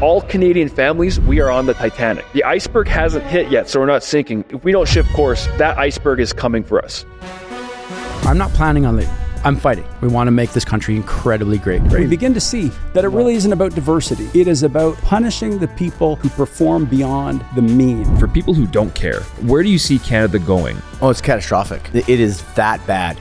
all Canadian families, we are on the Titanic. The iceberg hasn't hit yet, so we're not sinking. If we don't shift course, that iceberg is coming for us. I'm not planning on leaving. I'm fighting. We want to make this country incredibly great. We begin to see that it really isn't about diversity. It is about punishing the people who perform beyond the mean. For people who don't care, where do you see Canada going? Oh, it's catastrophic. It is that bad.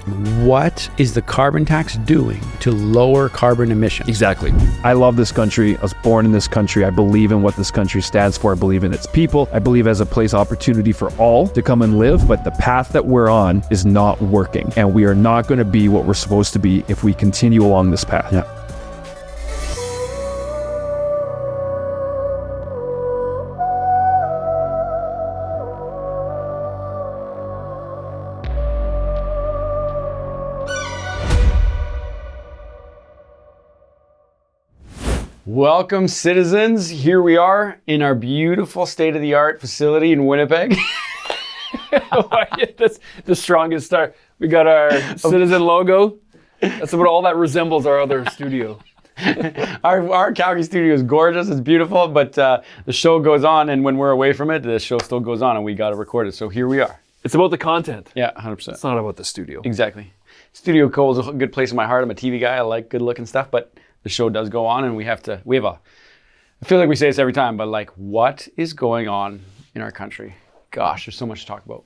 What is the carbon tax doing to lower carbon emissions? Exactly. I love this country. I was born in this country. I believe in what this country stands for. I believe in its people. I believe as a place opportunity for all to come and live, but the path that we're on is not working, and we are not going to be what we're supposed to be if we continue along this path. Yeah. Welcome, citizens. Here we are in our beautiful state-of-the-art facility in Winnipeg. That's the strongest start. We got our citizen logo. That's what all that resembles our other studio. Our Calgary studio is gorgeous. It's beautiful, but the show goes on, and when we're away from it, the show still goes on, and we got to record it. So here we are. It's about the content. Yeah, 100%. It's not about the studio. Exactly. Studio Co is a good place in my heart. I'm a TV guy. I like good-looking stuff, but the show does go on, and I feel like we say this every time, but like, what is going on in our country? Gosh, there's so much to talk about.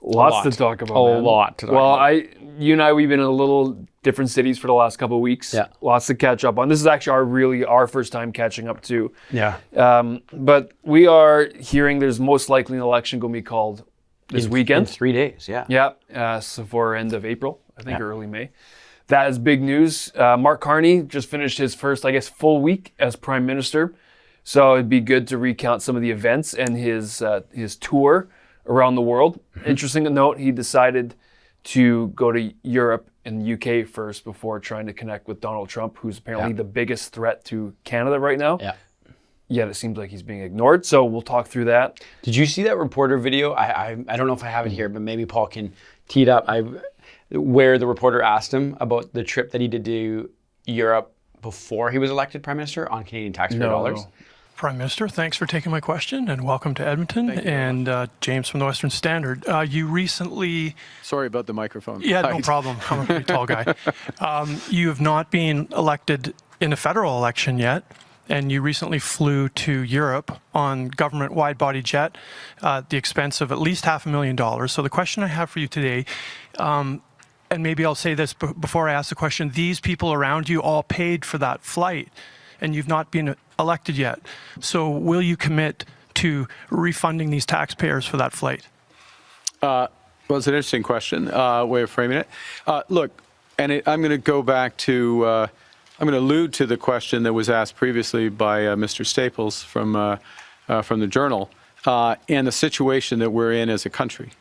Lots to talk about. A lot to talk about. Well, you and I, we've been in a little different cities for the last couple of weeks. Yeah. Lots to catch up on. This is actually our first time catching up too. Yeah. But we are hearing there's most likely an election going to be called this weekend. In 3 days, yeah. Yeah. So for end of April, I think, or early May. That is big news. Mark Carney just finished his first, full week as Prime Minister. So it'd be good to recount some of the events and his tour around the world. Interesting to note, he decided to go to Europe and the UK first before trying to connect with Donald Trump, who's apparently the biggest threat to Canada right now. Yeah. Yet it seems like he's being ignored. So we'll talk through that. Did you see that reporter video? I don't know if I have it here, but maybe Paul can tee it up. Where the reporter asked him about the trip that he did to Europe before he was elected Prime Minister on Canadian taxpayer dollars. No. Prime Minister, thanks for taking my question and welcome to Edmonton. And James from the Western Standard. You recently... Sorry about the microphone. Yeah, no problem. I'm a pretty tall guy. You have not been elected in a federal election yet, and you recently flew to Europe on government wide-body jet at the expense of at least $500,000. So the question I have for you today, and maybe I'll say this before I ask the question, these people around you all paid for that flight, and you've not been elected yet. So will you commit to refunding these taxpayers for that flight? Well, it's an interesting question, way of framing it. Look, I'm going to go back to, I'm going to allude to the question that was asked previously by Mr. Staples from the Journal, and the situation that we're in as a country,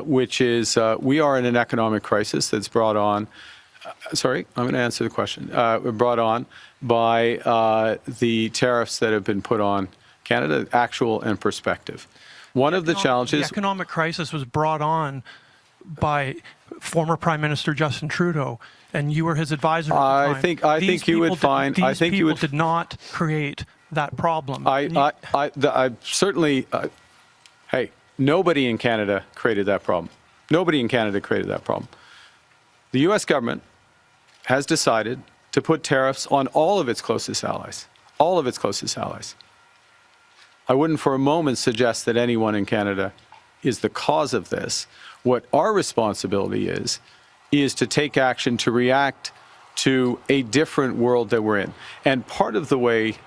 which is we are in an economic crisis that's brought on, I'm going to answer the question, brought on by the tariffs that have been put on Canada, actual and prospective. One of the challenges... The economic crisis was brought on by former Prime Minister Justin Trudeau, and you were his advisor at the time. I think you would find... These people did not create that problem. I certainly... hey, nobody in Canada created that problem. Nobody in Canada created that problem. The U.S. government has decided to put tariffs on all of its closest allies. All of its closest allies. I wouldn't for a moment suggest that anyone in Canada is the cause of this. What our responsibility is to take action to react to a different world that we're in. And part of the way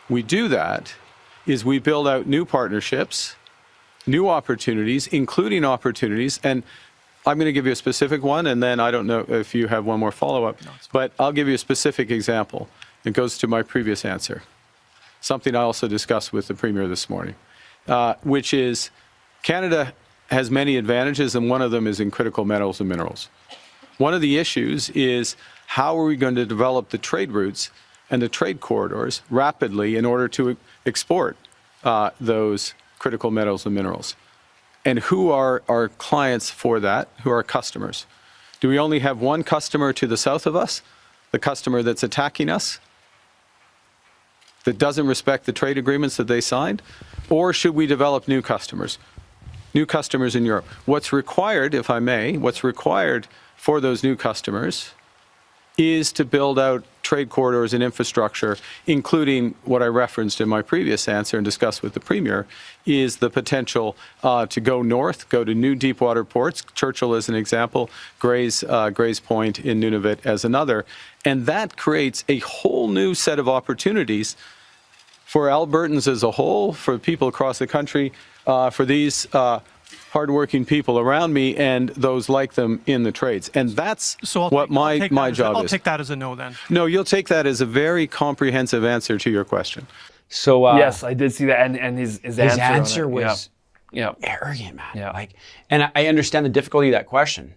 we do that is we build out new partnerships, new opportunities, including opportunities, and I'm going to give you a specific one, and then I don't know if you have one more follow-up, but I'll give you a specific example. It goes to my previous answer, something I also discussed with the Premier this morning, which is Canada has many advantages, and one of them is in critical metals and minerals. One of the issues is how are we going to develop the trade routes and the trade corridors rapidly in order to export those critical metals and minerals? And who are our clients for that? Who are our customers? Do we only have one customer to the south of us, the customer that's attacking us? that doesn't respect the trade agreements that they signed? Or should we develop new customers? New customers in Europe. What's required, if I may, what's required for those new customers is to build out trade corridors and infrastructure, including what I referenced in my previous answer and discussed with the Premier, is the potential to go north, go to new deepwater ports. Churchill is an example, Gray's Point in Nunavut as another. And that creates a whole new set of opportunities for Albertans as a whole, for people across the country, for these hardworking people around me and those like them in the trades. And that's what my job is. I'll take that as a no then. No, you'll take that as a very comprehensive answer to your question. So yes, I did see that, and his answer was yeah. arrogant, man. Yeah. Like, and I understand the difficulty of that question.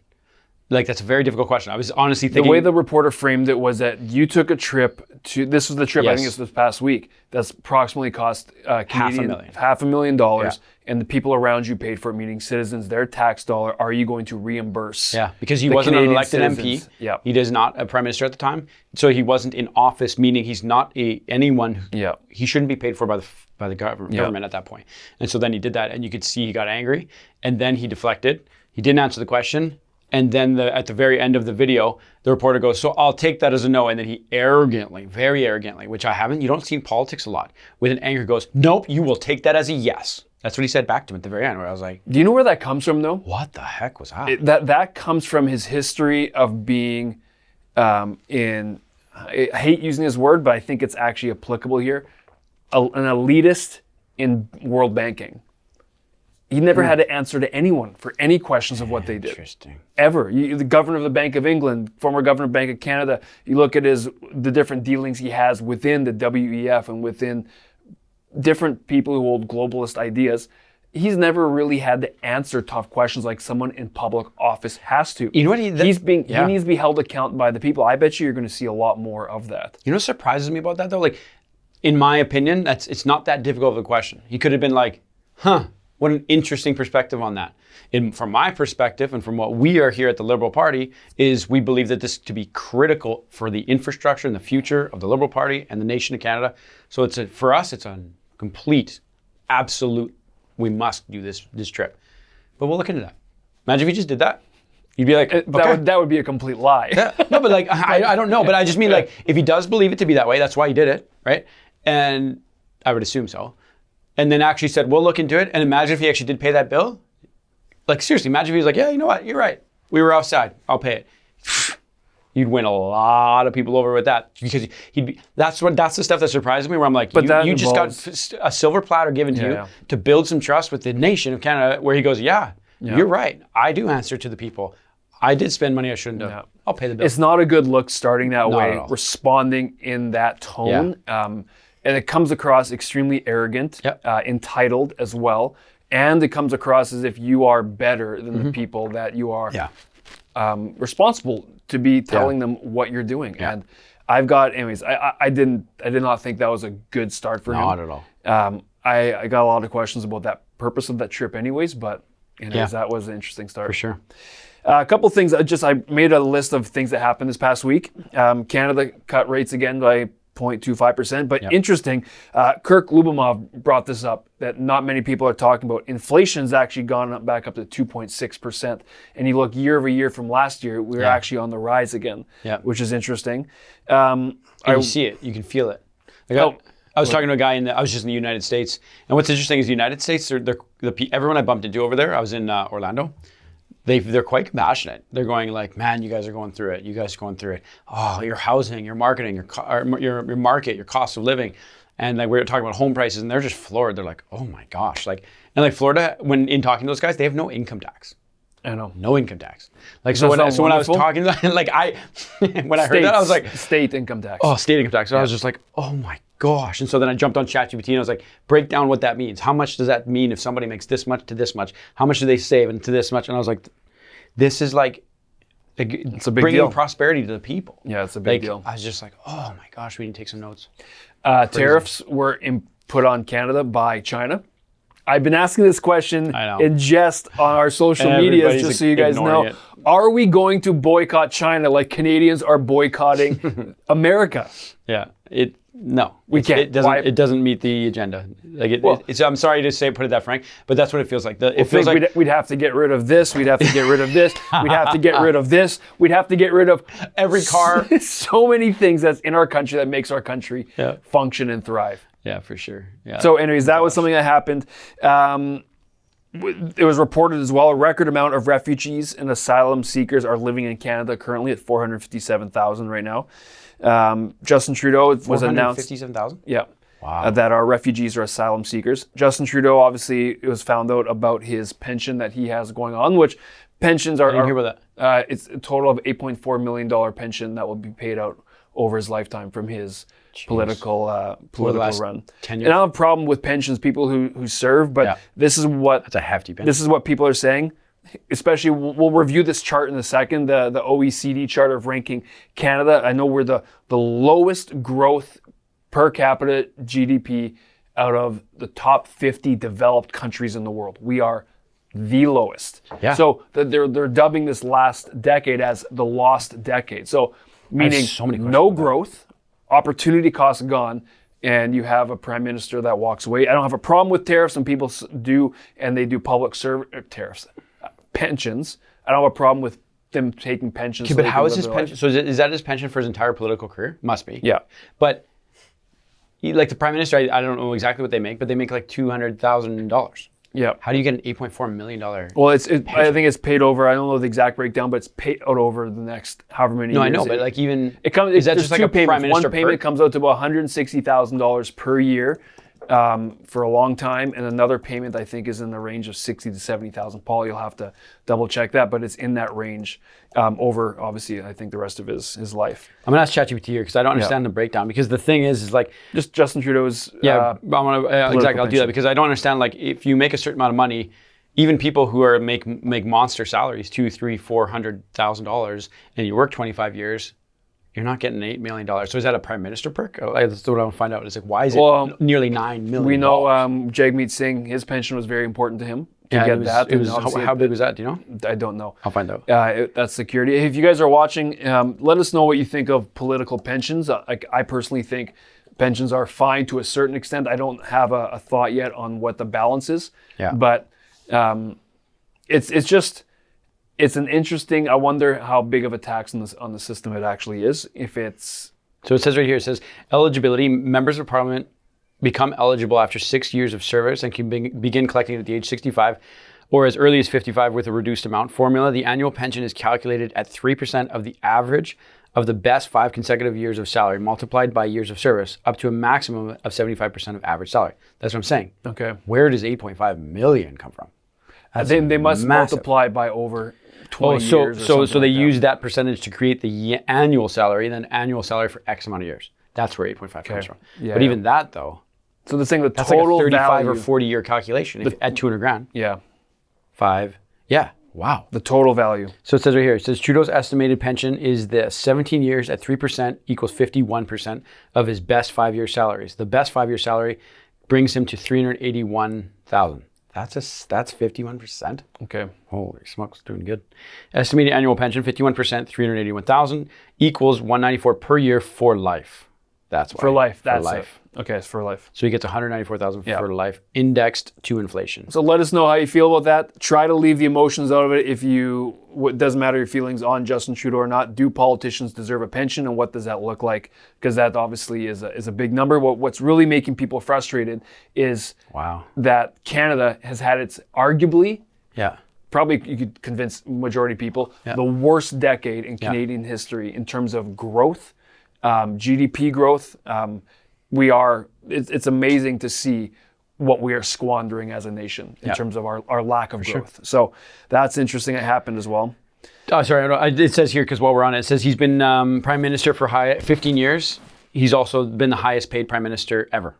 Like, that's a very difficult question. I was honestly thinking... The way the reporter framed it was that you took a trip to... This was the trip, Yes. I think it's this past week, that's approximately cost Canadian... $500,000. Yeah. And the people around you paid for it, meaning citizens, their tax dollar, are you going to reimburse? Yeah, because he the wasn't Canadian an elected citizens? MP. Yeah. He is not a prime minister at the time. So he wasn't in office, meaning he's not anyone... Yeah. He shouldn't be paid for by the government at that point. And so then he did that, and you could see he got angry, and then he deflected. He didn't answer the question. And then at the very end of the video, the reporter goes, so I'll take that as a no. And then he arrogantly, very arrogantly, which you don't see in politics a lot, with an anger goes, nope, you will take that as a yes. That's what he said back to him at the very end, where I was like, Do you know where that comes from, though? what the heck was that? That comes from his history of being I hate using this word, but I think it's actually applicable here, an elitist in world banking. He never had to answer to anyone for any questions of what they did. Interesting. Ever. The governor of the Bank of England, former governor of the Bank of Canada, you look at the different dealings he has within the WEF and within different people who hold globalist ideas. He's never really had to answer tough questions like someone in public office has to. You know what? He needs to be held accountable by the people. I bet you're going to see a lot more of that. You know what surprises me about that, though? Like, in my opinion, it's not that difficult of a question. He could have been like, what an interesting perspective on that. From my perspective, and from what we are here at the Liberal Party, is we believe that this to be critical for the infrastructure and the future of the Liberal Party and the nation of Canada. So for us, it's a complete, absolute, we must do this trip. But we'll look into that. Imagine if he just did that. You'd be like, okay. That would be a complete lie. Yeah. No, but like, I don't know. But I just mean like, if he does believe it to be that way, that's why he did it, right? And I would assume so. And then actually said, we'll look into it. And imagine if he actually did pay that bill. Like, seriously, imagine if he was like, yeah, you know what? You're right. We were offside. I'll pay it. You'd win a lot of people over with that, because that's the stuff that surprises me, where I'm like, you just got a silver platter given to you to build some trust with the nation of Canada, where he goes, you're right. I do answer to the people. I did spend money I shouldn't have. Yeah. I'll pay the bill. It's not a good look starting that Not way, at all. responding in that tone. And it comes across extremely arrogant, entitled as well. And it comes across as if you are better than the people that you are responsible to be telling them what you're doing. And I've got, anyways, I did not think that was a good start for him. Not at all. I got a lot of questions about that purpose of that trip anyways, but anyways, that was an interesting start. For sure. A couple things, I made a list of things that happened this past week. Canada cut rates again by 0.25%. But interesting, Kirk Lubomov brought this up, that not many people are talking about. Inflation's actually gone back up to 2.6%. And you look year over year from last year, we were actually on the rise again, which is interesting. And you see it, you can feel it. Like I was talking to a guy I was just in the United States. And what's interesting is the United States, everyone I bumped into over there, I was in Orlando, they're quite compassionate. They're going like, man, you guys are going through it. You guys are going through it. Oh, your housing, your marketing, your market, your cost of living. And like we were talking about home prices, and they're just floored. They're like, oh my gosh. And like Florida, when in talking to those guys, they have no income tax. I know. No income tax. Like when I was talking to them, like when I heard that, I was like, state income tax. Oh, state income tax. So I was just like, oh my gosh. And so then I jumped on ChatGPT and I was like, break down what that means. How much does that mean if somebody makes this much to this much? How much do they save and to this much? And I was like, this is like, it's a big bringing deal. Prosperity to the people. Yeah, it's a big deal. I was just like, oh my gosh, we need to take some notes. Tariffs were put on Canada by China. I've been asking this question in jest on our social medias, just so you guys know. Are we going to boycott China like Canadians are boycotting America? Yeah, No, We can't. It doesn't. Why? It doesn't meet the agenda. Like it's. I'm sorry to say, put it that frank, but that's what it feels like. It I feels think like we'd have to get rid of this. We'd have to get rid of this. We'd have to get rid of this. We'd have to get rid of every car. So many things that's in our country that makes our country Yeah. function and thrive. Yeah, for sure. Yeah. So, anyways, that was something that happened. It was reported as well, a record amount of refugees and asylum seekers are living in Canada currently at 457,000 right now. Justin Trudeau was announced. 457,000? Yeah. Wow. That our refugees are asylum seekers. Justin Trudeau, obviously, it was found out about his pension that he has going on, which pensions are. I didn't hear about that. It's a total of $8.4 million pension that will be paid out over his lifetime from his political last run. 10 years? And I don't have a problem with pensions, people who serve, but Yeah. this is what That's a hefty pension. this is what people are saying. Especially, we'll review this chart in a second, the OECD chart of ranking Canada. I know we're the lowest growth per capita GDP out of the top 50 developed countries in the world. We are the lowest. Yeah. So they're dubbing this last decade as the lost decade. So meaning so many questions no about that. growth, opportunity costs gone, and you have a prime minister that walks away. I don't have a problem with tariffs, and people do, and they do public service tariffs. Pensions, I don't have a problem with them taking pensions. Okay, so but they how can is live his their pension? life. So is that his pension for his entire political career? Must be. Yeah. But like the prime minister, I don't know exactly what they make, but they make like $200,000. Yeah. How do you get an $8.4 million? Well, I think it's paid over. I don't know the exact breakdown, but it's paid out over the next however many No, years. I know, but like even It comes. is that there's just like two a prime payments. minister One payment perk? comes out to about $160,000 per year for a long time, and another payment I think is in the range of $60,000 to $70,000. Paul, you'll have to double check that, but it's in that range over obviously I think the rest of his life. I'm gonna ask ChatGPT here because I don't understand the breakdown. Because the thing is like Just Justin Trudeau's. I want to exactly. I'll do that pension. because I don't understand. Like, if you make a certain amount of money, even people who are make monster salaries, $200,000, $300,000, $400,000, and you work 25 years, you're not getting $8 million. So is that a prime minister perk? That's what I want to find out. Is like why is it nearly $9 million? We know Jagmeet Singh, his pension was very important to him to get that. It was, and obviously how big was that? Do you know? I don't know. I'll find out. That's security. If you guys are watching, let us know what you think of political pensions. I personally think pensions are fine to a certain extent. I don't have a thought yet on what the balance is. Yeah. But it's an interesting. I wonder how big of a tax on the system it actually is. If it's So it says right here, it says eligibility, members of parliament become eligible after 6 years of service and can begin collecting at the age 65 or as early as 55 with a reduced amount. Formula, the annual pension is calculated at 3% of the average of the best 5 consecutive years of salary multiplied by years of service up to a maximum of 75% of average salary. That's what I'm saying. okay. Where does 8.5 million come from? They must massive. multiply by over 20 so years. Or so they like that. use that percentage to create the annual salary, then annual salary for X amount of years. That's where 8.5 comes from. Yeah, but yeah. even that though, So the thing, the that's like a total 35 value, or 40 year calculation at 200 grand. Yeah, 5. Yeah. Wow. the total value. So it says right here, it says Trudeau's estimated pension is this: 17 years at 3% equals 51% of his best 5-year salaries. The best 5-year salary brings him to 381,000. That's 51%. Okay. Holy smokes, doing good. Estimated annual pension, 51%, 381,000 equals 194 per year for life. That's why. For life. That's for life. it. Okay, it's for life. So he gets 194,000 Yeah. for life, indexed to inflation. So let us know how you feel about that. Try to leave the emotions out of it. If you, it doesn't matter your feelings on Justin Trudeau or not. Do politicians deserve a pension, and what does that look like? Because that obviously is a big number. What's really making people frustrated is Wow. that Canada has had its arguably, Yeah. probably you could convince majority of people, the worst decade in Canadian history in terms of growth, GDP growth. It's amazing to see what we are squandering as a nation in terms of our lack of growth. So that's interesting. It happened as well. Oh, sorry. It says here, because while we're on it, it says he's been prime minister for 15 years. He's also been the highest paid prime minister ever.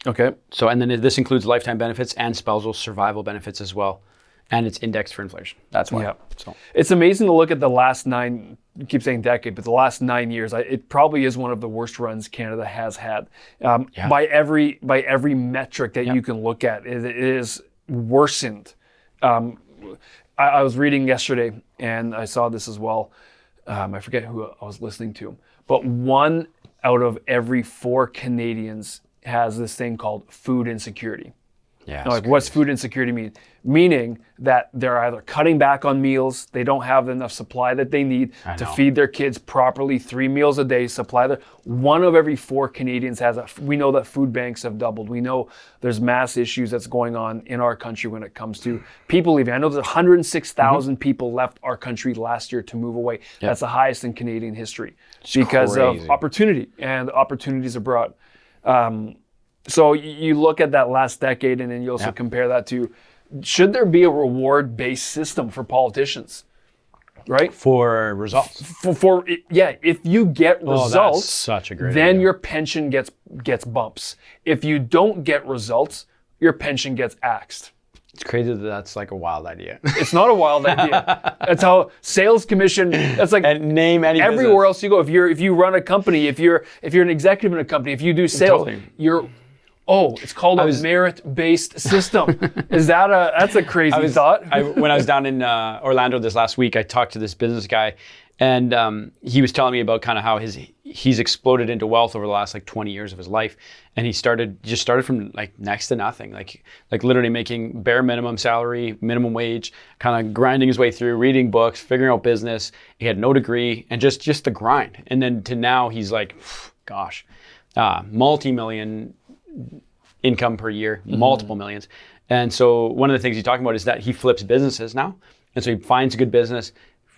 Okay. So, and then this includes lifetime benefits and spousal survival benefits as well. And it's indexed for inflation. That's why. Yeah. So. It's amazing to look at the last 9, you keep saying decade, but the last 9 years, it probably is one of the worst runs Canada has had. By every metric that you can look at, it is worsened. I was reading yesterday, and I saw this as well. I forget who I was listening to, but one out of every 4 Canadians has this thing called food insecurity. Yeah. Now, like, what's food insecurity mean? Meaning that they're either cutting back on meals, they don't have enough supply that they need to feed their kids properly, 3 meals a day, supply their. 1 of every 4 Canadians has we know that food banks have doubled. We know there's mass issues that's going on in our country when it comes to people leaving. I know there's 106,000 people left our country last year to move away. Yep. That's the highest in Canadian history because of opportunity and opportunities abroad. So you look at that last decade, and then you also compare that to, should there be a reward-based system for politicians, right? For results. If you get results, that's such a great then idea. your pension gets bumps. If you don't get results, your pension gets axed. It's crazy that that's like a wild idea. It's not a wild idea. That's how sales commission. That's like and name any everywhere business. else you go. If you run a company, if you're an executive in a company, if you do sales, you're. Oh, it's called a merit-based system. That's a crazy thought. When I was down in Orlando this last week, I talked to this business guy, and he was telling me about kind of how he's exploded into wealth over the last like 20 years of his life. And he started from like next to nothing, like literally making bare minimum salary, minimum wage, kind of grinding his way through, reading books, figuring out business. He had no degree, and just the grind. And then to now he's like, gosh, multi-million income per year, multiple millions. And so one of the things he's talking about is that he flips businesses now. And so he finds a good business,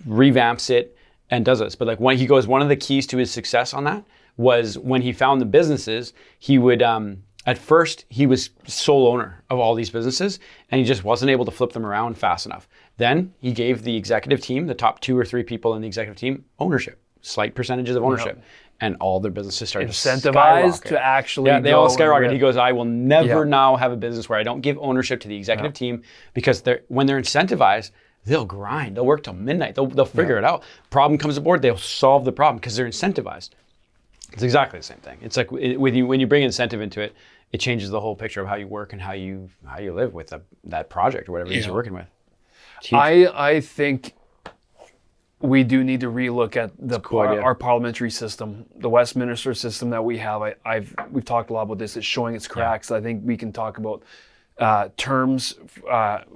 revamps it, and does this. But like when he goes, one of the keys to his success on that was when he found the businesses, he would, at first he was sole owner of all these businesses, and he just wasn't able to flip them around fast enough. Then he gave the executive team, the top 2 or 3 people in the executive team, ownership, slight percentages of ownership. Yep. And all their businesses started incentivized to actually they all skyrocket. He goes, I will never now have a business where I don't give ownership to the executive team, because when they're incentivized, they'll grind. They'll work till midnight. They'll figure it out. Problem comes aboard, they'll solve the problem because they're incentivized. It's exactly the same thing. It's like when you bring incentive into it, it changes the whole picture of how you work and how you live with that project or whatever it is you're working with. I think we do need to relook at our parliamentary system, the Westminster system that we have. We've talked a lot about this. It's showing its cracks. I think we can talk about terms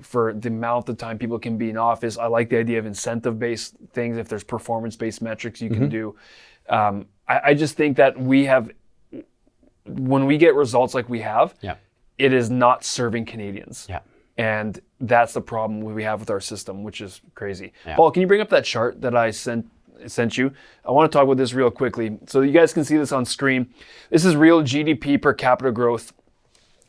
for the amount of time people can be in office. I like the idea of incentive-based things. If there's performance-based metrics you can do. I just think that when we get results like we have, it is not serving Canadians. Yeah. And that's the problem we have with our system, which is crazy. Yeah. Paul, can you bring up that chart that I sent you? I want to talk about this real quickly. So you guys can see this on screen. This is real GDP per capita growth,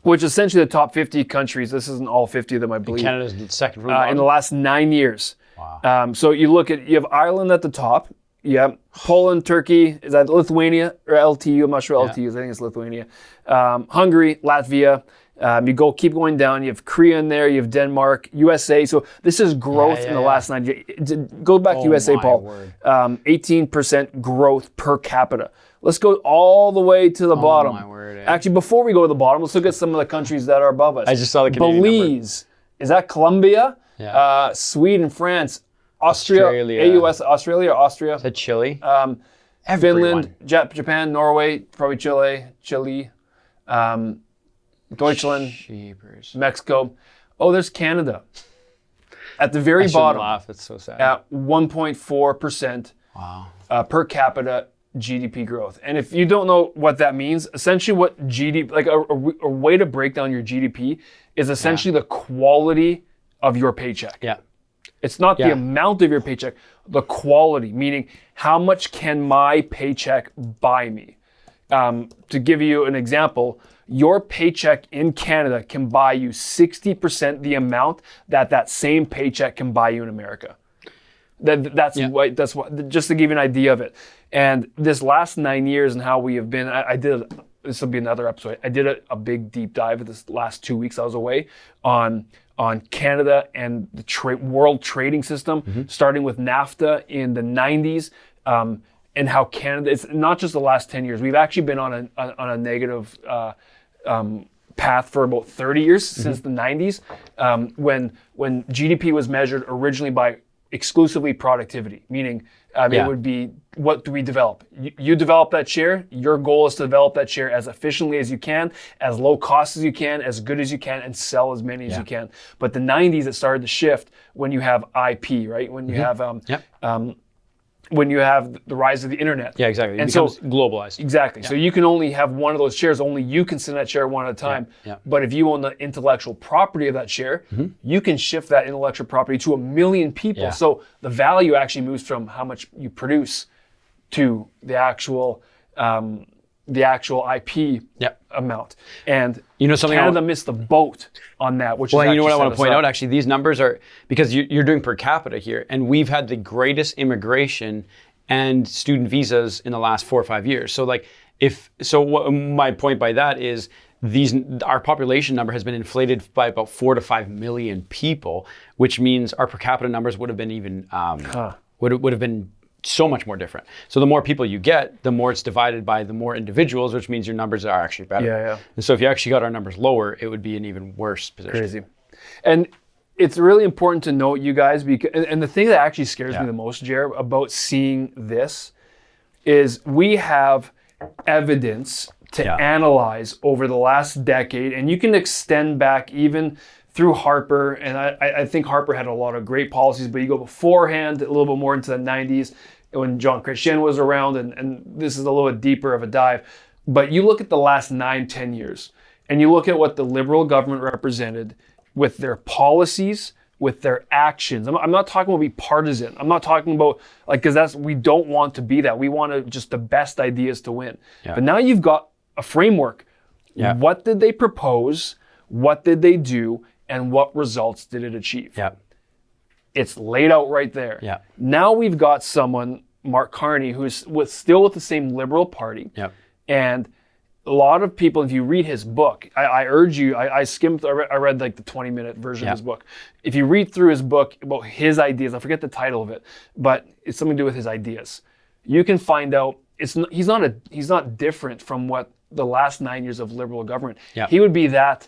which is essentially the top 50 countries. This isn't all 50 of them, I believe. Canada's second from the bottom. In the last 9 years. Wow. So you have Ireland at the top. Yeah, Poland, Turkey, is that Lithuania or LTU? I'm not sure LTU is. I think it's Lithuania. Hungary, Latvia. You keep going down. You have Korea in there. You have Denmark, USA. So this is growth in the last 9 years. Go back to USA, Paul. 18% growth per capita. Let's go all the way to the bottom. My word, Actually, before we go to the bottom, let's look at some of the countries that are above us. I just saw the Canadian Belize. Is that Colombia? Yeah. Sweden, France, Australia. Australia or Austria? Is that Chile? Finland, Japan, Norway, probably Chile. Deutschland, Mexico. Oh, there's Canada. At the very bottom. Laugh. It's so sad. At 1.4% per capita GDP growth. And if you don't know what that means, essentially what GDP, like a way to break down your GDP is essentially the quality of your paycheck. Yeah. It's not the amount of your paycheck, the quality, meaning how much can my paycheck buy me? To give you an example, your paycheck in Canada can buy you 60% the amount that same paycheck can buy you in America. That's what, just to give you an idea of it. And this last 9 years and how we have been, this will be another episode. I did a big deep dive this last 2 weeks I was away on Canada and the world trading system, starting with NAFTA in the 90s, and how Canada, it's not just the last 10 years. We've actually been on a negative path for about 30 years, since the 90s, when GDP was measured originally by exclusively productivity, meaning Yeah. it would be, what do we develop? You develop that share. Your goal is to develop that share as efficiently as you can, as low cost as you can, as good as you can, and sell as many as you can. But the 90s, it started to shift when you have IP, right? When you have when you have the rise of the internet. Yeah, exactly. It And becomes so globalized. exactly. So you can only have one of those shares. Only you can sit in that share one at a time. Yeah. But if you own the intellectual property of that share, you can shift that intellectual property to 1 million people. Yeah. So the value actually moves from how much you produce to the actual IP amount. And You know something Canada missed the boat on that, which Well, is you know what I actually want to set us point out, up. actually, these numbers are, because you're doing per capita here, and we've had the greatest immigration and student visas in the last 4 or 5 years. So my point by that is our population number has been inflated by about 4 to 5 million people, which means our per capita numbers would have been even, would have been so much more different. So the more people you get, the more it's divided by the more individuals, which means your numbers are actually better. Yeah. And so if you actually got our numbers lower, it would be an even worse position. Crazy. And it's really important to note, you guys, because, and the thing that actually scares me the most, Jared, about seeing this is we have evidence to analyze over the last decade, and you can extend back even through Harper, and I think Harper had a lot of great policies, but you go beforehand, a little bit more into the 90s when Jean Chrétien was around, and this is a little bit deeper of a dive. But you look at the last 9-10 years, and you look at what the Liberal government represented with their policies, with their actions. I'm not talking about be partisan. I'm not talking about, because we don't want to be that. We want just the best ideas to win. Yeah. But now you've got a framework. Yeah. What did they propose? What did they do? And what results did it achieve? Yeah. It's laid out right there. Yeah. Now we've got someone, Mark Carney, who's still with the same Liberal Party. Yeah. And a lot of people, if you read his book, I urge you, I skimmed, I read like the 20-minute version of his book. If you read through his book about his ideas, I forget the title of it, but it's something to do with his ideas. You can find out he's not different from what the last 9 years of Liberal government. Yeah. He would be that,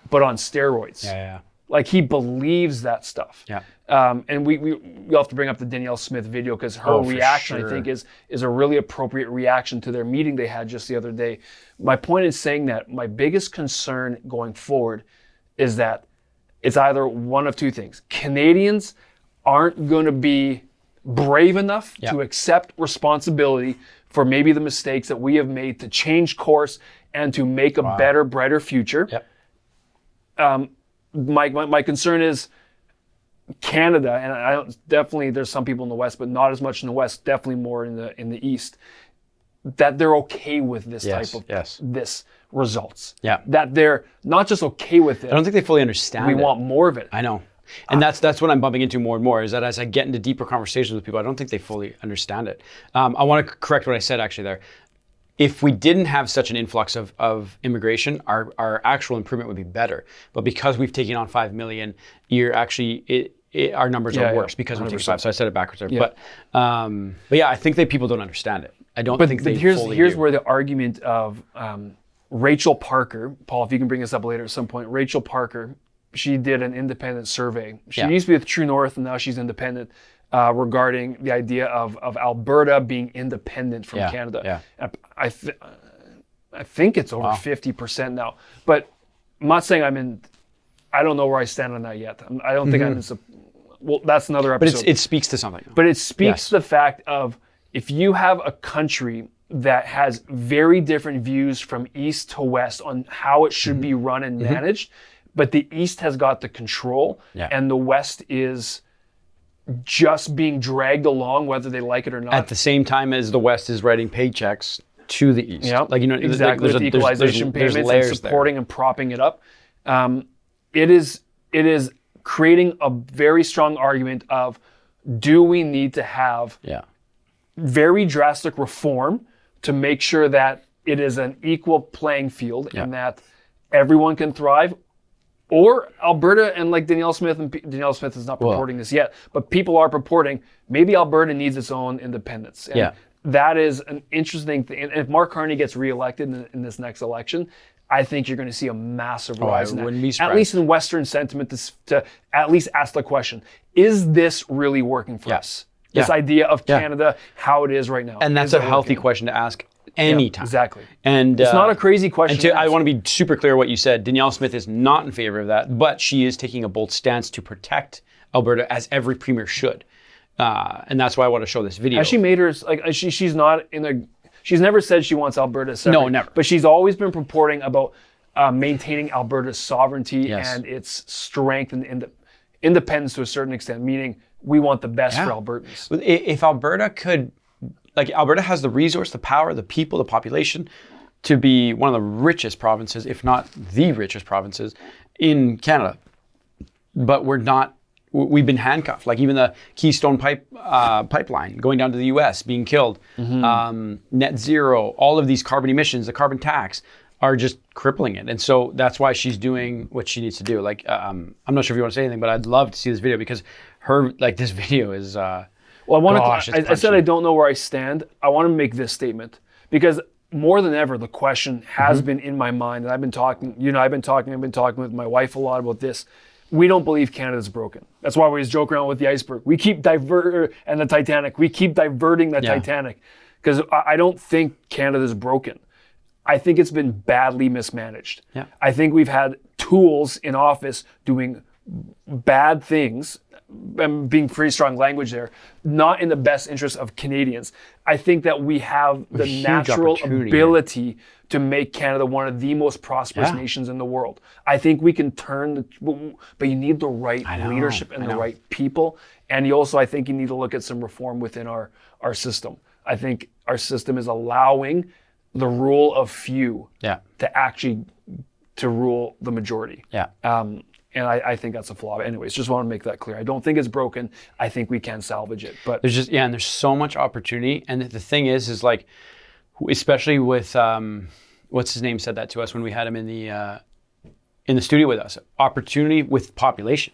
but on steroids. Yeah. Like, he believes that stuff. Yeah. And we'll have to bring up the Danielle Smith video, because her reaction, sure. I think, is a really appropriate reaction to their meeting they had just the other day. My point is saying that my biggest concern going forward is that it's either one of two things. Canadians aren't going to be brave enough to accept responsibility for maybe the mistakes that we have made, to change course and to make a better, brighter future. Yep. My concern is Canada, and definitely there's some people in the West, but not as much in the West, definitely more in the East, that they're okay with this type of this results. Yeah. That they're not just okay with it. I don't think they fully understand we it. want more of it. I know. And that's what I'm bumping into more and more, is that as I get into deeper conversations with people, I don't think they fully understand it. I want to correct what I said actually there. If we didn't have such an influx of immigration, our actual improvement would be better. But because we've taken on 5 million, our numbers are worse because we take 5. So I said it backwards there. Yeah. But yeah, I think that people don't understand it. I don't think they fully here's do. where the argument of Rachel Parker, Paul, if you can bring this up later at some point, Rachel Parker, she did an independent survey. She used to be with True North, and now she's independent, regarding the idea of Alberta being independent from Canada. Yeah. I think it's over 50% now. But I'm not saying I don't know where I stand on that yet. I don't think I'm in well, that's another episode. But it speaks to something. But it speaks to the fact of, if you have a country that has very different views from east to west on how it should be run and managed, but the East has got the control, and the West is just being dragged along, whether they like it or not. At the same time as the West is writing paychecks to the East. Yeah, exactly. With the equalization payments and supporting and propping it up. It is creating a very strong argument of, do we need to have very drastic reform to make sure that it is an equal playing field and that everyone can thrive? Or Alberta, and like Danielle Smith is not purporting this yet, but people are purporting maybe Alberta needs its own independence. And that is an interesting thing. And if Mark Carney gets reelected in this next election, I think you're going to see a massive rise in that. wouldn't be surprised. At least in Western sentiment, to at least ask the question, is this really working for us? This idea of Canada, how it is right now. And that's a healthy question to ask anytime. Exactly. And it's not a crazy question. I want to be super clear what you said. Danielle Smith is not in favor of that, but she is taking a bold stance to protect Alberta, as every premier should. And that's why I want to show this video. Has she made her, like, she's not in a, she's never said she wants Alberta separate. No, never. But she's always been purporting about maintaining Alberta's sovereignty Yes. and its strength and independence to a certain extent, meaning we want the best for Albertans. If Alberta could, like, Alberta has the resource, the power, the people, the population to be one of the richest provinces, if not the richest provinces in Canada. But we're not, we've been handcuffed. Like even the Keystone pipeline going down to the US, being killed, net zero, all of these carbon emissions, the carbon tax are just crippling it. And so that's why she's doing what she needs to do. Like, I'm not sure if you want to say anything, but I'd love to see this video because this video is, Well, I said I don't know where I stand. I want to make this statement because more than ever, the question has been in my mind, and I've been talking with my wife a lot about this. We don't believe Canada's broken. That's why we always joke around with the iceberg. We keep and the Titanic. We keep diverting the Titanic because I don't think Canada's broken. I think it's been badly mismanaged. Yeah. I think we've had tools in office doing bad things. I'm being pretty strong language there, not in the best interest of Canadians. I think that we have the natural ability to make Canada one of the most prosperous nations in the world. I think we can turn, but you need the right leadership and the right people. And you also, I think you need to look at some reform within our system. I think our system is allowing the rule of few to actually to rule the majority. And I think that's a flaw. Anyways, just want to make that clear. I don't think it's broken. I think we can salvage it. But there's and there's so much opportunity. And the thing is like, especially with what's his name said that to us when we had him in the studio with us. Opportunity with population,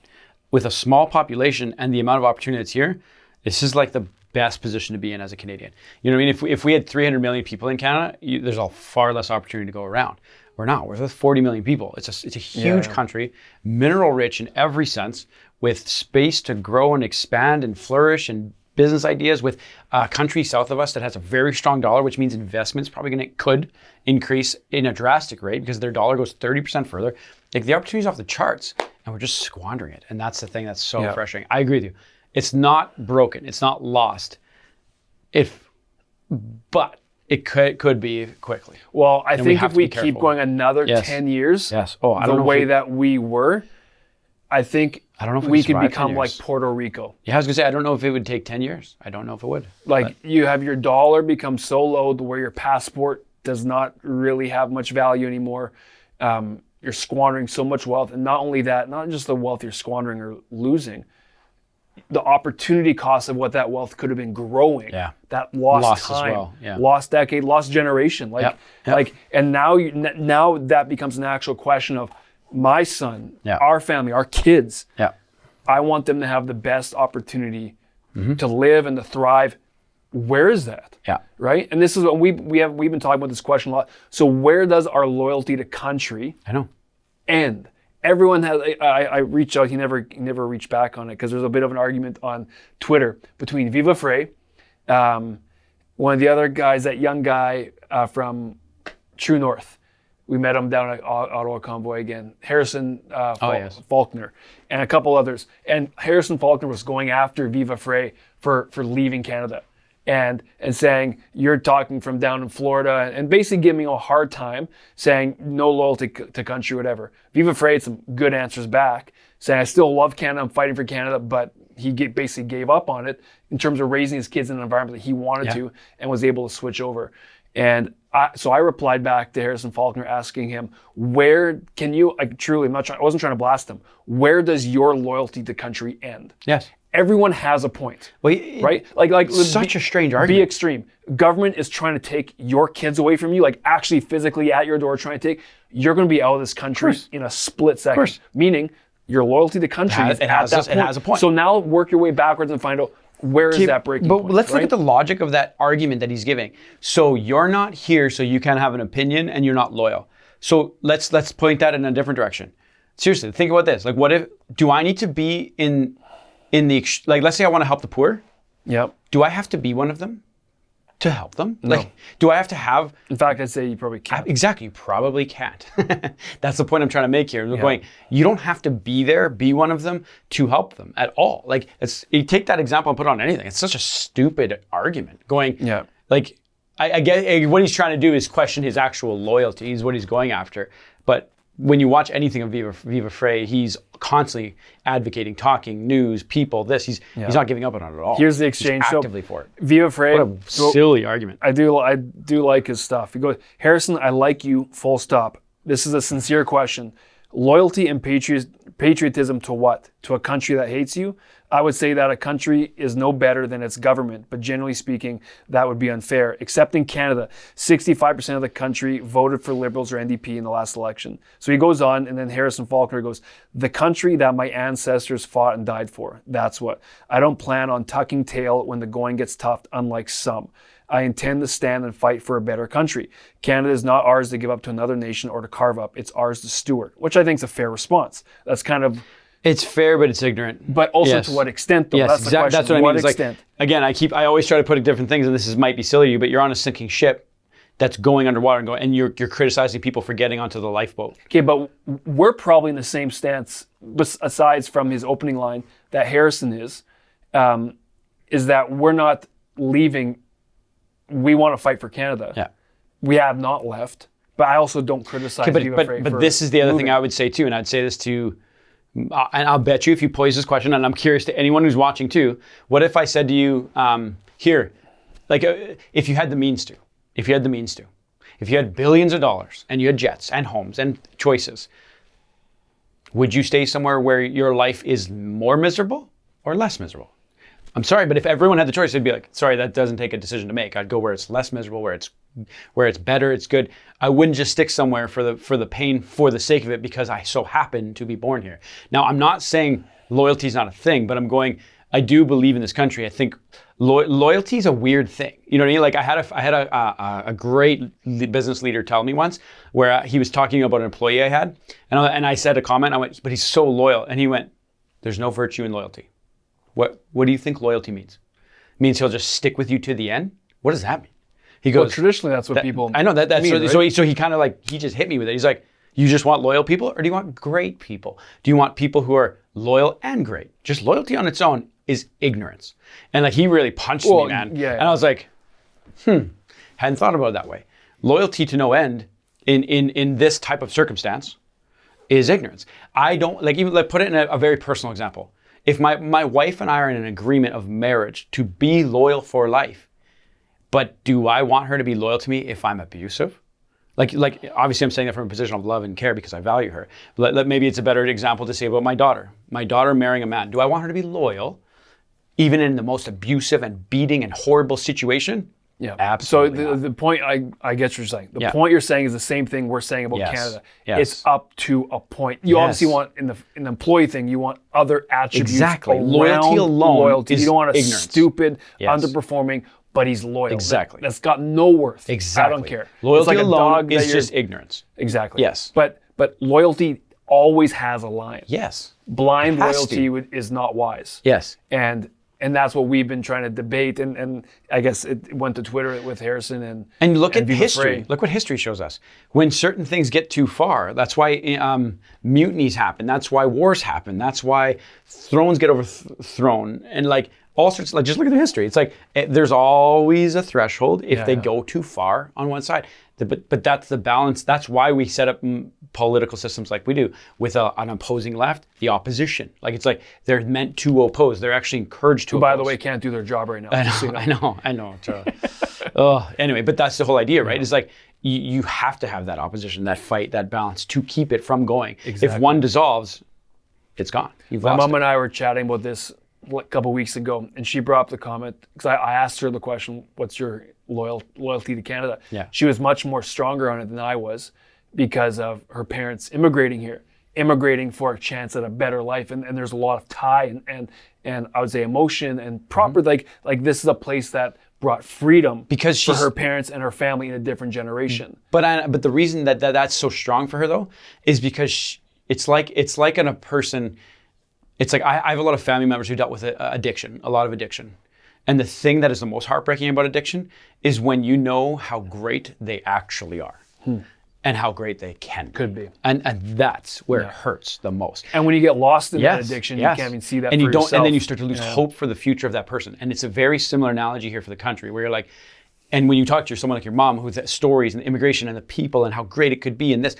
with a small population and the amount of opportunity that's here. This is like the best position to be in as a Canadian. You know what I mean? If we had 300 million people in Canada, there's a far less opportunity to go around. We're not. We're with 40 million people. It's a huge country, mineral rich in every sense, with space to grow and expand and flourish and business ideas, with a country south of us that has a very strong dollar, which means investments probably could increase in a drastic rate because their dollar goes 30% further. Like the opportunity's off the charts and we're just squandering it. And that's the thing that's so frustrating. I agree with you. It's not broken. It's not lost. But it could be quickly. Well, I think if we keep going another 10 years, the way that we were, I don't know if we could become like Puerto Rico. Yeah, I was gonna say, I don't know if it would take 10 years. I don't know if it would. Like you have your dollar become so low to where your passport does not really have much value anymore. You're squandering so much wealth. And not only that, not just the wealth you're squandering or losing, the opportunity cost of what that wealth could have been growing, that lost time, lost decade, lost generation, and now that becomes an actual question of my son, our family, our kids. I want them to have the best opportunity to live and to thrive. Where is that? Right. And this is what we've been talking about this question a lot. So where does our loyalty to country end? Everyone has. I reached out. He never reached back on it because there's a bit of an argument on Twitter between Viva Frei, one of the other guys, that young guy from True North. We met him down at Ottawa Convoy again. Harrison Faulkner and a couple others. And Harrison Faulkner was going after Viva Frei for leaving Canada and saying, you're talking from down in Florida, and basically giving me a hard time, saying no loyalty to country, whatever. Viva Frei had some good answers back, saying I still love Canada, I'm fighting for Canada, but he basically gave up on it in terms of raising his kids in an environment that he wanted to and was able to switch over. And so I replied back to Harrison Faulkner asking him, where can you, truly, I wasn't trying to blast him, where does your loyalty to country end? Yes. Everyone has a point, right? Like such a strange argument. Be extreme. Government is trying to take your kids away from you, like actually physically at your door trying to take. You're going to be out of this country in a split second. Meaning your loyalty to country has a point. So now work your way backwards and find out where is that breaking But point? let's look right? at the logic of that argument that he's giving. So you're not here, so you can't have an opinion, and you're not loyal. So let's point that in a different direction. Seriously, think about this. Like, what if, do I need to be in the, like, let's say I want to help the poor. Yep. Do I have to be one of them to help them? No. Like, do I have to have, In fact, I'd say you probably can't. exactly, you probably can't. That's the point I'm trying to make here. We're going, you don't have to be there, be one of them to help them at all. Like, you take that example and put it on anything. It's such a stupid argument going, like, I get what he's trying to do is question his actual loyalties, what he's going after. But when you watch anything of Viva Frei, he's constantly advocating, talking, news, people, this. He's not giving up on it at all. Here's the exchange. He's actively for it. Viva Frei. What a silly argument. I do like his stuff. He goes, Harrison, I like you, full stop. This is a sincere question. Loyalty and patriotism to what? To a country that hates you? I would say that a country is no better than its government, but generally speaking, that would be unfair. Except in Canada, 65% of the country voted for Liberals or NDP in the last election. So he goes on, and then Harrison Faulkner goes, the country that my ancestors fought and died for. That's what. I don't plan on tucking tail when the going gets tough, unlike some. I intend to stand and fight for a better country. Canada is not ours to give up to another nation or to carve up. It's ours to steward, which I think is a fair response. That's kind of... It's fair, but it's ignorant. But also to what extent, though? Yes, that's the question. That's what I mean. What It's extent? like, again, I always try to put different things, and this might be silly to you, but you're on a sinking ship that's going underwater and you're criticizing people for getting onto the lifeboat. Okay, but we're probably in the same stance, aside from his opening line, that Harrison is that we're not leaving. We want to fight for Canada. Yeah. We have not left, but I also don't criticize Viva Frei but for this is the other thing moving. I would say too, and I'd say this to, and I'll bet you if you pose this question, and I'm curious to anyone who's watching too, what if I said to you, here, like if you had the means to, if you had billions of dollars and you had jets and homes and choices, would you stay somewhere where your life is more miserable or less miserable? I'm sorry, but if everyone had the choice, it'd be like, sorry, that doesn't take a decision to make. I'd go where it's less miserable, where it's better, it's good. I wouldn't just stick somewhere for the pain for the sake of it because I so happen to be born here. Now, I'm not saying loyalty is not a thing, but I'm going, I do believe in this country. I think loyalty is a weird thing. You know what I mean? Like I had a great business leader tell me once where he was talking about an employee I had, and I said a comment. I went, but he's so loyal, and he went, "There's no virtue in loyalty." What do you think loyalty means? It means he'll just stick with you to the end? What does that mean? He goes, Well, traditionally, that's what people. I know that's mean, so he kind of like he just hit me with it. He's like, you just want loyal people, or do you want great people? Do you want people who are loyal and great? Just loyalty on its own is ignorance. And like he really punched me, man. Yeah. And I was like, hadn't thought about it that way. Loyalty to no end in this type of circumstance is ignorance. I don't put it in a very personal example. If my wife and I are in an agreement of marriage to be loyal for life, but do I want her to be loyal to me if I'm abusive? Like obviously I'm saying that from a position of love and care because I value her. Maybe it's a better example to say about my daughter. My daughter marrying a man. Do I want her to be loyal even in the most abusive and beating and horrible situation? Yeah, absolutely. So the point, I get what you're saying. The point you're saying is the same thing we're saying about Canada. Yes. It's up to a point. You obviously want in the employee thing, you want other attributes. Exactly. Around Loyalty alone loyalty. is You don't want a ignorance. stupid, Yes. underperforming, but he's loyal. Exactly. That's got no worth. Exactly. I don't care. Loyalty it's like alone a dog is that just ignorance. Exactly. Yes. But loyalty always has a line. Yes. Blind It has loyalty is not wise. Yes. And that's what we've been trying to debate. And I guess it went to Twitter with Harrison and look at Viva history. Frei. Look what history shows us. When certain things get too far, that's why mutinies happen. That's why wars happen. That's why thrones get overthrown. And like all sorts, like just look at the history. It's like there's always a threshold if they go too far on one side. But that's the balance. That's why we set up political systems like we do with an opposing left, the opposition. Like it's like they're meant to oppose. They're actually encouraged to oppose. By the way, can't do their job right now. I know. Anyway, but that's the whole idea, right? It's like you have to have that opposition, that fight, that balance to keep it from going. Exactly. If one dissolves, it's gone. My mom and I were chatting about this a couple weeks ago, and she brought up the comment because I asked her the question, "What's your loyalty to Canada?" Yeah. She was much more stronger on it than I was because of her parents immigrating here. immigrating for a chance at a better life, and there's a lot of tie and I would say emotion and proper like this is a place that brought freedom because for her parents and her family in a different generation. But the reason that's so strong for her though is because it's like in a person. It's like I have a lot of family members who dealt with addiction, a lot of addiction. And the thing that is the most heartbreaking about addiction is when you know how great they actually are and how great they could be. And that's where it hurts the most. And when you get lost in that addiction, you can't even see that and for you don't, yourself. And then you start to lose hope for the future of that person. And it's a very similar analogy here for the country where you're like, and when you talk to someone like your mom who's at stories and the immigration and the people and how great it could be and this,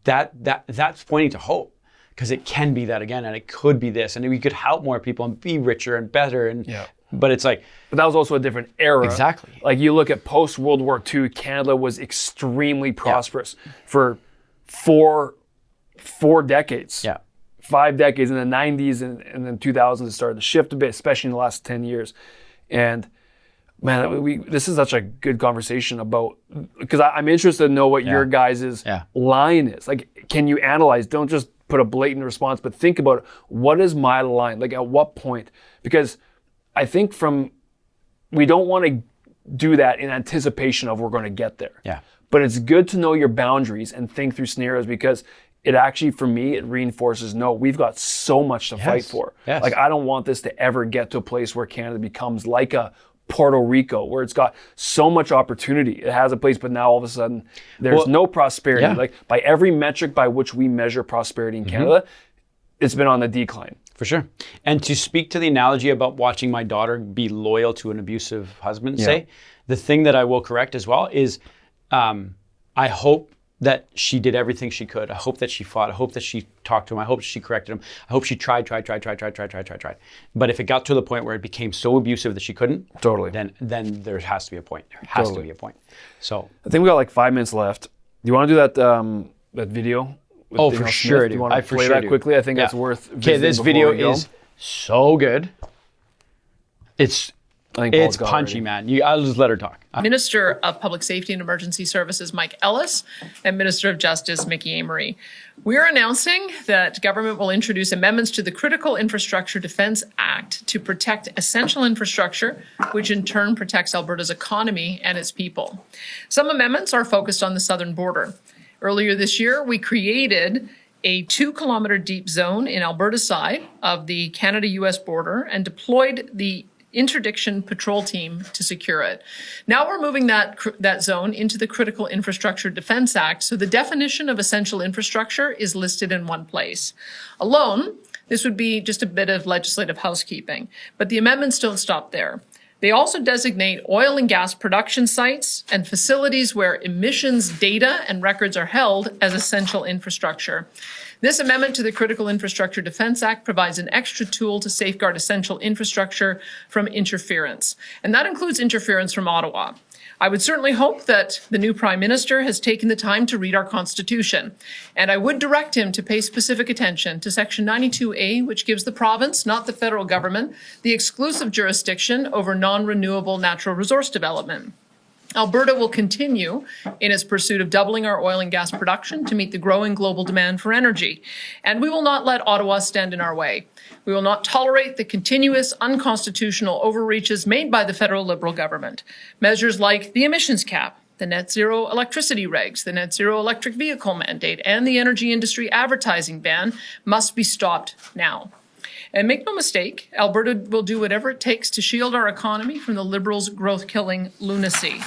that's pointing to hope. Because it can be that again, and it could be this, and we could help more people and be richer and better. And but it's like, but that was also a different era. Exactly. Like you look at post World War II, Canada was extremely prosperous for four decades. 5 decades in the 90s and then 2000s it started to shift a bit, especially in the last 10 years. And man, this is such a good conversation about, because I'm interested to know what your guys' line is. Like, can you analyze? Don't just put a blatant response, but think about what is my line? Like, at what point? Because I think we don't want to do that in anticipation of we're going to get there. But it's good to know your boundaries and think through scenarios, because it actually, for me, it reinforces, no, we've got so much to fight for. Like, I don't want this to ever get to a place where Canada becomes like a Puerto Rico, where it's got so much opportunity. It has a place, but now all of a sudden there's no prosperity. Like, by every metric by which we measure prosperity in Canada, it's been on the decline. For sure. And to speak to the analogy about watching my daughter be loyal to an abusive husband, say, the thing that I will correct as well is I hope that she did everything she could. I hope that she fought. I hope that she talked to him. I hope she corrected him. I hope she tried. But if it got to the point where it became so abusive that she couldn't, then there has to be a point. There has to be a point. So I think we got like 5 minutes left. Do you want to do that video? Oh, for sure. Do you want to play that quickly? I think that's worth. Okay, this video is so good. It's punchy, man. I'll just let her talk. Minister of Public Safety and Emergency Services, Mike Ellis, and Minister of Justice, Mickey Amory. We're announcing that government will introduce amendments to the Critical Infrastructure Defence Act to protect essential infrastructure, which in turn protects Alberta's economy and its people. Some amendments are focused on the southern border. Earlier this year, we created a 2-kilometer deep zone in Alberta's side of the Canada-US border and deployed the interdiction patrol team to secure it. Now we're moving that zone into the Critical Infrastructure Defence Act, so the definition of essential infrastructure is listed in one place. Alone, this would be just a bit of legislative housekeeping, but the amendments don't stop there. They also designate oil and gas production sites and facilities where emissions data and records are held as essential infrastructure. This amendment to the Critical Infrastructure Defence Act provides an extra tool to safeguard essential infrastructure from interference, and that includes interference from Ottawa. I would certainly hope that the new Prime Minister has taken the time to read our Constitution, and I would direct him to pay specific attention to Section 92A, which gives the province, not the federal government, the exclusive jurisdiction over non-renewable natural resource development. Alberta will continue in its pursuit of doubling our oil and gas production to meet the growing global demand for energy. And we will not let Ottawa stand in our way. We will not tolerate the continuous unconstitutional overreaches made by the federal Liberal government. Measures like the emissions cap, the net zero electricity regs, the net zero electric vehicle mandate, and the energy industry advertising ban must be stopped now. And make no mistake, Alberta will do whatever it takes to shield our economy from the Liberals' growth-killing lunacy.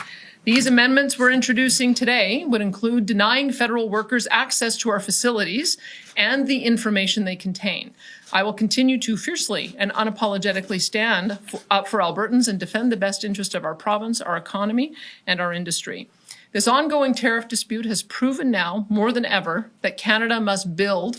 These amendments we're introducing today would include denying federal workers access to our facilities and the information they contain. I will continue to fiercely and unapologetically stand up for Albertans and defend the best interest of our province, our economy, and our industry. This ongoing tariff dispute has proven now more than ever that Canada must build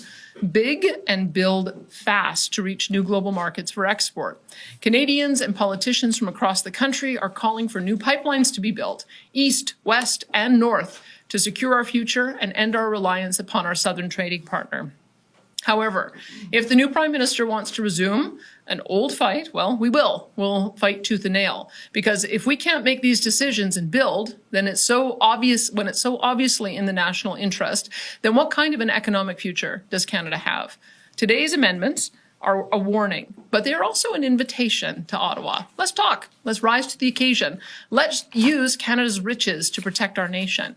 big and build fast to reach new global markets for export. Canadians and politicians from across the country are calling for new pipelines to be built, east, west, and north, to secure our future and end our reliance upon our southern trading partner. However, if the new Prime Minister wants to resume an old fight, well, we will. We'll fight tooth and nail. Because if we can't make these decisions and build, then it's so obvious, when it's so obviously in the national interest, then what kind of an economic future does Canada have? Today's amendments are a warning, but they're also an invitation to Ottawa. Let's talk. Let's rise to the occasion. Let's use Canada's riches to protect our nation.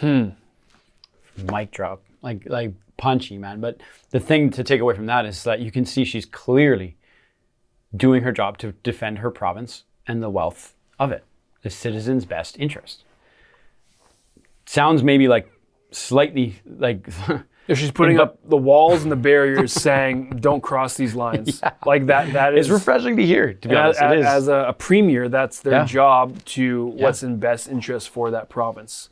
Mic drop. Like punchy, man. But the thing to take away from that is that you can see she's clearly doing her job to defend her province and the wealth of it, the citizens' best interest. Sounds maybe like slightly like... If she's putting up the walls and the barriers saying, don't cross these lines. Like that is... It's refreshing to hear, to be honest. It is. As a premier, that's their job to what's in best interest for that province.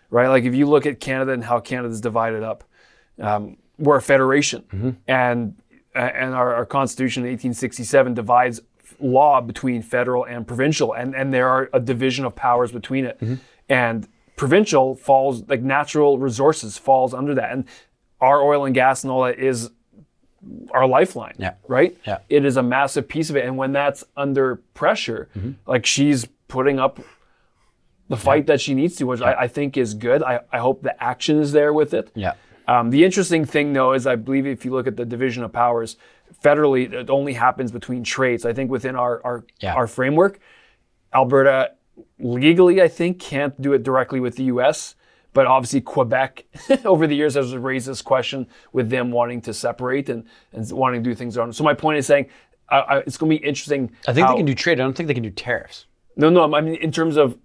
Right? Like if you look at Canada and how Canada's divided up, we're a federation. And our Constitution in 1867 divides law between federal and provincial. And there are a division of powers between it. And provincial falls, like natural resources falls under that. And our oil and gas and all that is our lifeline, right? Yeah. It is a massive piece of it. And when that's under pressure, like she's putting up the fight that she needs to, which I think is good. I hope the action is there with it. Yeah. The interesting thing, though, is I believe if you look at the division of powers, federally, it only happens between trades. I think within our framework, Alberta legally, I think, can't do it directly with the U.S., but obviously Quebec over the years has raised this question with them wanting to separate and wanting to do things on. So my point is saying it's going to be interesting. I think they can do trade. I don't think they can do tariffs. No, I mean in terms of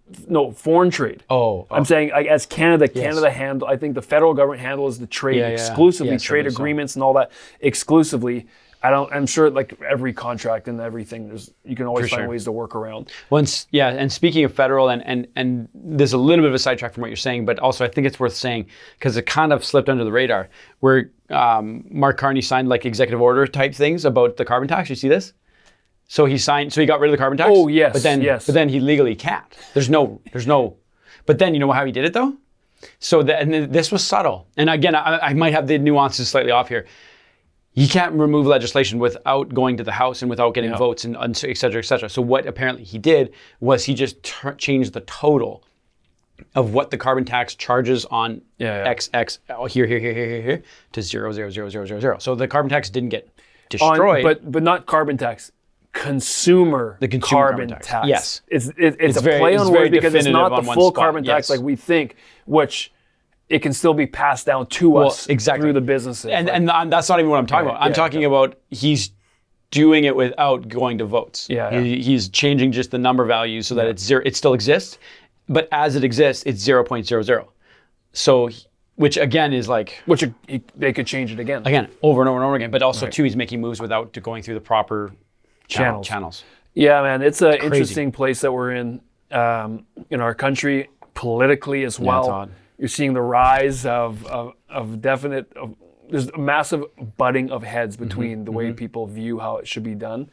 foreign trade. I'm saying as Canada handle. I think the federal government handles the trade exclusively, trade agreements and all that exclusively. I'm sure like every contract and everything, you can always find ways to work around. And speaking of federal, and there's a little bit of a sidetrack from what you're saying, but also I think it's worth saying because it kind of slipped under the radar where Mark Carney signed like executive order type things about the carbon tax. You see this? So he got rid of the carbon tax. Oh yes, but then he legally can't. There's no. But then you know how he did it though? So this was subtle. And again, I might have the nuances slightly off here. You can't remove legislation without going to the House and without getting votes and et cetera, et cetera. So what apparently he did was he just changed the total of what the carbon tax charges on XX here to 0.00000. So the carbon tax didn't get destroyed. But not carbon tax. Consumer carbon tax. Yes. It's a play on words because it's not the full carbon tax like we think, which it can still be passed down to us through the businesses. And that's not even what I'm talking about. I'm talking about he's doing it without going to votes. He's changing just the number values so that it's zero. It still exists, but as it exists, it's 0.00. So, which again is like... Which they could change it again. Again, over and over and over again. But also, too, he's making moves without going through the proper channels. Yeah, man, it's an interesting place that we're in our country, politically as well. It's odd. You're seeing the rise of there's a massive butting of heads between the way people view how it should be done.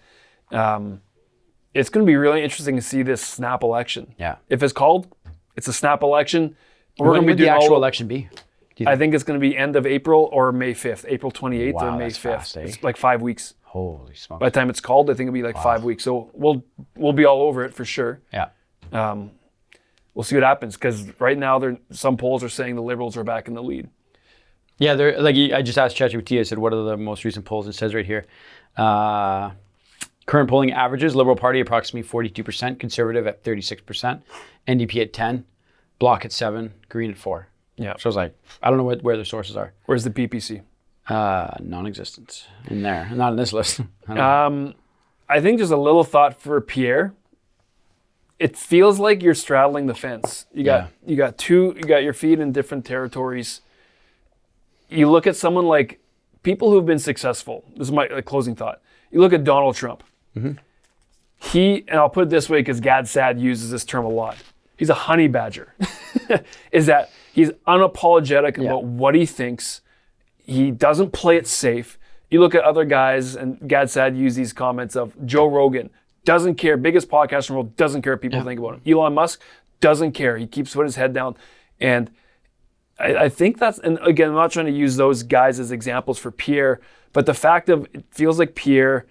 It's going to be really interesting to see this snap election. Yeah. If it's called, it's a snap election. We're going to do the actual election be? I think it's going to be end of April or May 5th, April 28th or May 5th. Fast, eh? It's like 5 weeks. Holy smokes. By the time it's called, I think it'll be like 5 weeks. So we'll be all over it for sure. Yeah. We'll see what happens because right now some polls are saying the Liberals are back in the lead. Yeah, they're like I just asked ChatGPT. I said, "What are the most recent polls?" It says right here, current polling averages: Liberal Party approximately 42%, Conservative at 36%, NDP at 10%, Bloc at 7%, Green at 4%. Yeah. So I was like, I don't know where their sources are. Where's the PPC? Non-existent in there, not in this list. I think just a little thought for Pierre. It feels like you're straddling the fence. You got your feet in different territories. You look at someone like people who've been successful. This is my closing thought. You look at Donald Trump. And I'll put it this way because Gad Saad uses this term a lot. He's a honey badger. Is that he's unapologetic about what he thinks. He doesn't play it safe. You look at other guys, and Gad Saad used these comments of Joe Rogan. Doesn't care, biggest podcast in the world, doesn't care what people think about him. Elon Musk doesn't care. He keeps putting his head down. And I think that's, and again, I'm not trying to use those guys as examples for Pierre, but the fact of it feels like Pierre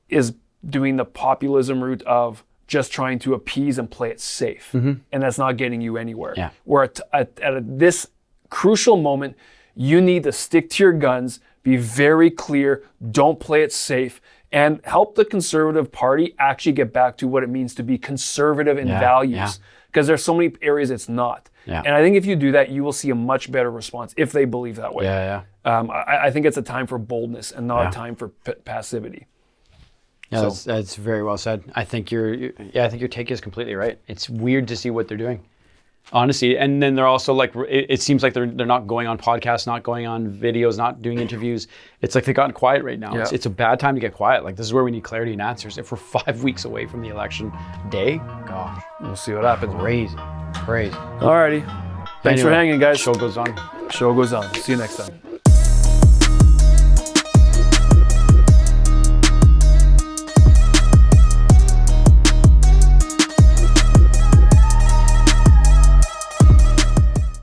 is doing the populism route of just trying to appease and play it safe. And that's not getting you anywhere. Yeah. Where at this crucial moment, you need to stick to your guns, be very clear, don't play it safe, and help the Conservative Party actually get back to what it means to be conservative in values. Because there's so many areas it's not. Yeah. And I think if you do that, you will see a much better response if they believe that way. I think it's a time for boldness and not a time for passivity. Yeah, that's very well said. I think your take is completely right. It's weird to see what they're doing, honestly. And then they're also like, it seems like they're not going on podcasts, not going on videos, not doing interviews. It's like they've gotten quiet right now. It's a bad time to get quiet. Like, this is where we need clarity and answers. If we're 5 weeks away from the election day, gosh, We'll see what happens. crazy. Alrighty. Thanks for hanging, guys. Show goes on. Show goes on. See you next time.